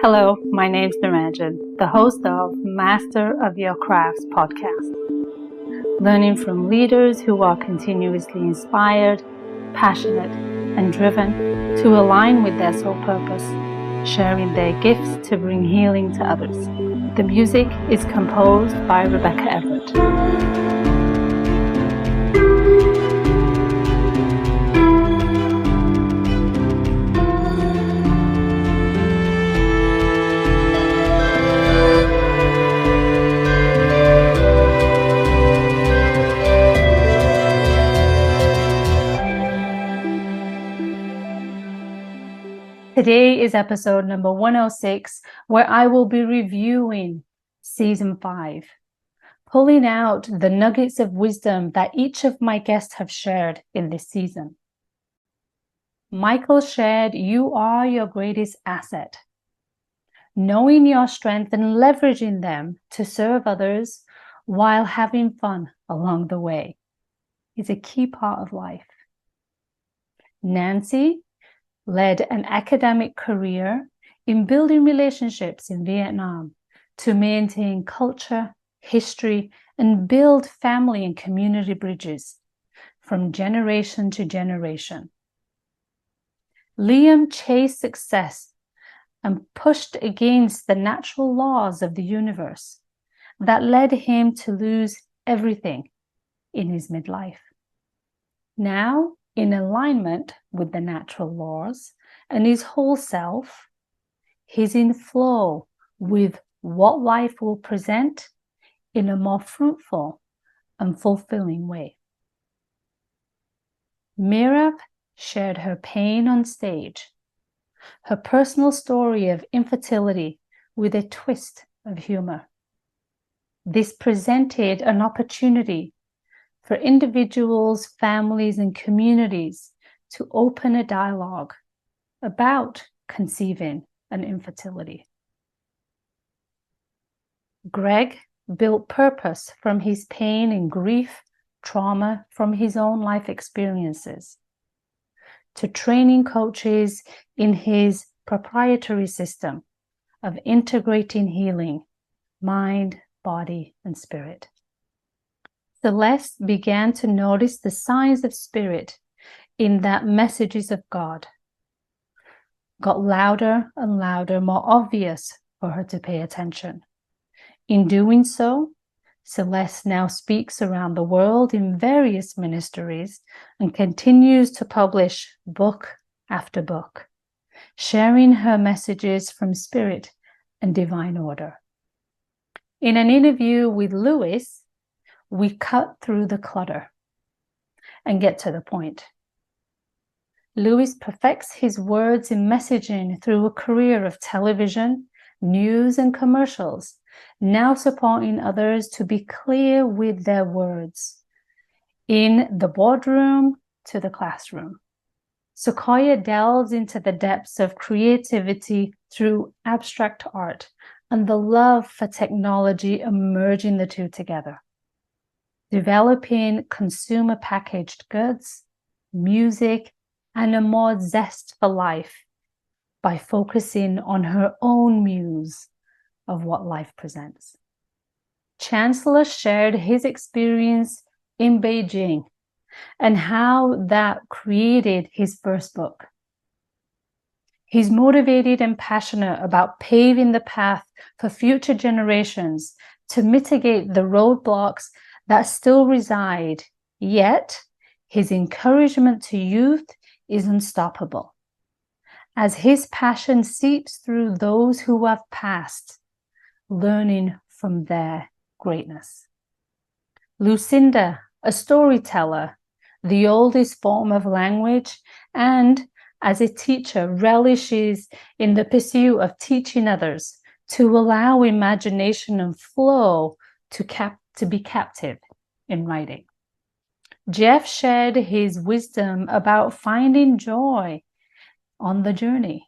Hello, my name's Niranjan, the host of Master of Your Crafts podcast. Learning from leaders who are continuously inspired, passionate, and driven to align with their soul purpose, sharing their gifts to bring healing to others. The music is composed by Rebecca Everett. Today is episode number 106, where I will be reviewing season 5, pulling out the nuggets of wisdom that each of my guests have shared in this season. Michael shared, "You are your greatest asset." Knowing your strength and leveraging them to serve others while having fun along the way is a key part of life. Nancy led an academic career in building relationships in Vietnam to maintain culture, history, and build family and community bridges from generation to generation. Liam chased success and pushed against the natural laws of the universe that led him to lose everything in his midlife. Now, in alignment with the natural laws and his whole self, he's in flow with what life will present in a more fruitful and fulfilling way. Mirav shared her pain on stage, her personal story of infertility with a twist of humor. This presented an opportunity for individuals, families, and communities to open a dialogue about conceiving and infertility. Greg built purpose from his pain and grief, trauma from his own life experiences, to training coaches in his proprietary system of integrating healing, mind, body, and spirit. Celeste began to notice the signs of spirit in that messages of God got louder and louder, more obvious for her to pay attention. In doing so, Celeste now speaks around the world in various ministries and continues to publish book after book, sharing her messages from spirit and divine order. In an interview with Lewis, we cut through the clutter and get to the point. Lewis perfects his words in messaging through a career of television, news, and commercials, now supporting others to be clear with their words, in the boardroom to the classroom. Sequoia delves into the depths of creativity through abstract art and the love for technology, merging the two together. Developing consumer packaged goods, music, and a more zest for life by focusing on her own muse of what life presents. Chancellor shared his experience in Beijing and how that created his first book. He's motivated and passionate about paving the path for future generations to mitigate the roadblocks that still reside, yet his encouragement to youth is unstoppable, as his passion seeps through those who have passed, learning from their greatness. Lucinda, a storyteller, the oldest form of language, and as a teacher relishes in the pursuit of teaching others to allow imagination and flow to be captive in writing. Jeff shared his wisdom about finding joy on the journey.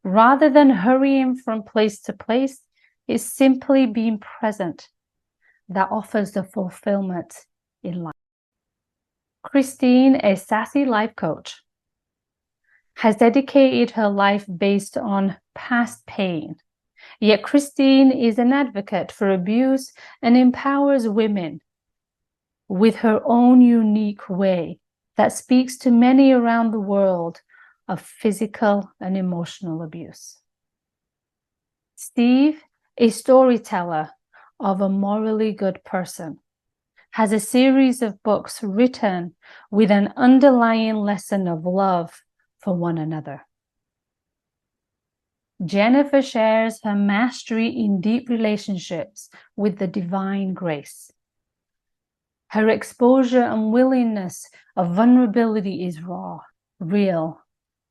Rather than hurrying from place to place, it's simply being present that offers the fulfillment in life. Christine, a sassy life coach, has dedicated her life based on past pain. Yet Christine is an advocate for abuse and empowers women with her own unique way that speaks to many around the world of physical and emotional abuse. Steve, a storyteller of a morally good person, has a series of books written with an underlying lesson of love for one another. Jennifer shares her mastery in deep relationships with the divine grace. Her exposure and willingness of vulnerability is raw, real,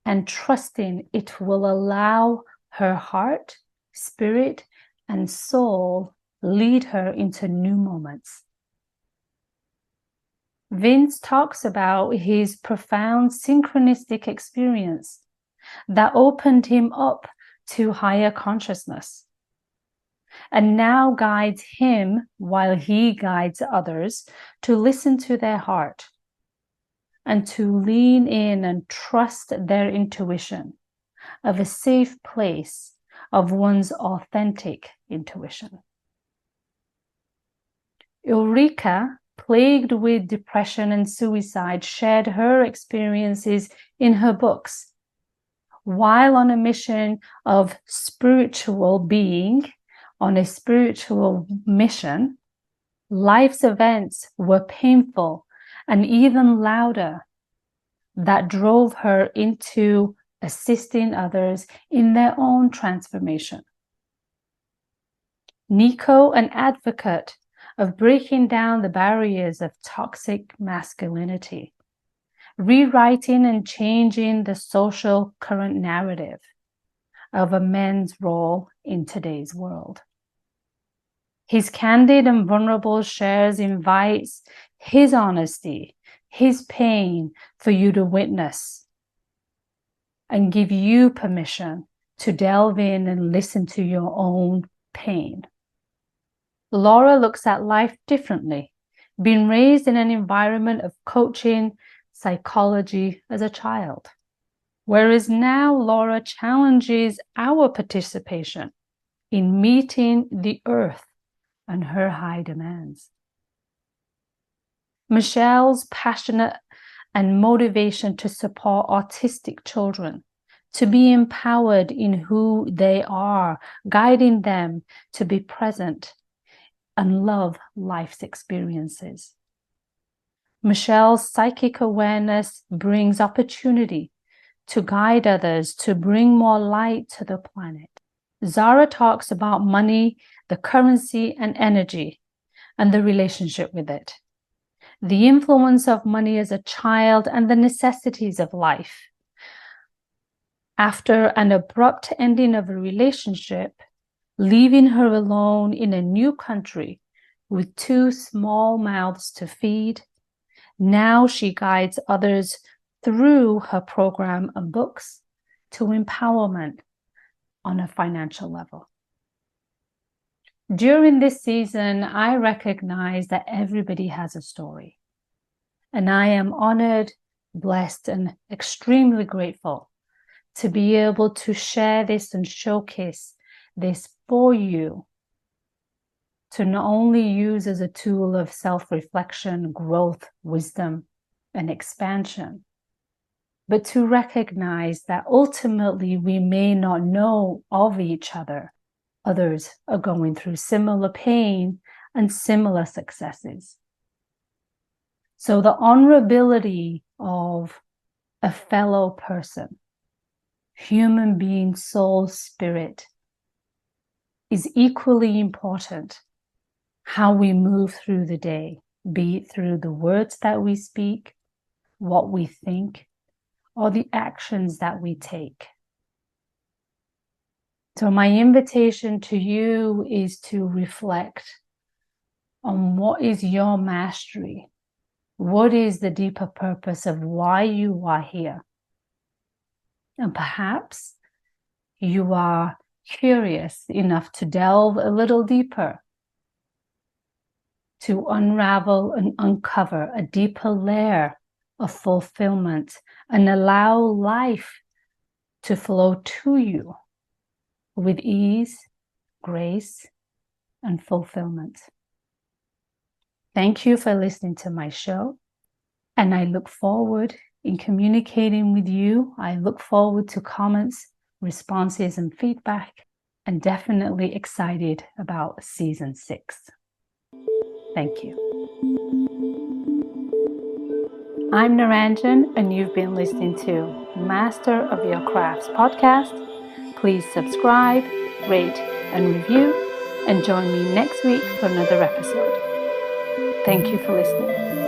and trusting it will allow her heart, spirit, and soul lead her into new moments. Vince talks about his profound synchronistic experience that opened him up to higher consciousness and now guides him while he guides others to listen to their heart and to lean in and trust their intuition of a safe place of one's authentic intuition. Ulrika, plagued with depression and suicide, shared her experiences in her books. While on a mission of spiritual being, on a spiritual mission, life's events were painful and even louder that drove her into assisting others in their own transformation. Nico, an advocate of breaking down the barriers of toxic masculinity, rewriting and changing the social current narrative of a man's role in today's world. His candid and vulnerable shares invites his honesty, his pain for you to witness and give you permission to delve in and listen to your own pain. Laura looks at life differently, being raised in an environment of coaching psychology as a child. Whereas now Laura challenges our participation in meeting the earth and her high demands. Michelle's passionate and motivation to support autistic children, to be empowered in who they are, guiding them to be present and love life's experiences. Michelle's psychic awareness brings opportunity to guide others to bring more light to the planet. Zara talks about money, the currency and energy, and the relationship with it. The influence of money as a child and the necessities of life. After an abrupt ending of a relationship, leaving her alone in a new country with 2 small mouths to feed, now she guides others through her program of books to empowerment on a financial level. During this season, I recognize that everybody has a story. And I am honored, blessed, and extremely grateful to be able to share this and showcase this for you, to not only use as a tool of self-reflection, growth, wisdom, and expansion, but to recognize that ultimately we may not know of each other. Others are going through similar pain and similar successes. So the honorability of a fellow person, human being, soul, spirit, is equally important how we move through the day, be it through the words that we speak, what we think, or the actions that we take. So my invitation to you is to reflect on what is your mastery. What is the deeper purpose of why you are here? And perhaps you are curious enough to delve a little deeper, to unravel and uncover a deeper layer of fulfillment and allow life to flow to you with ease, grace, and fulfillment. Thank you for listening to my show, and I look forward in communicating with you. I look forward to comments, responses, and feedback, and definitely excited about season 6. Thank you. I'm Niranjan, and you've been listening to Master of Your Crafts podcast. Please subscribe, rate, and review, and join me next week for another episode. Thank you for listening.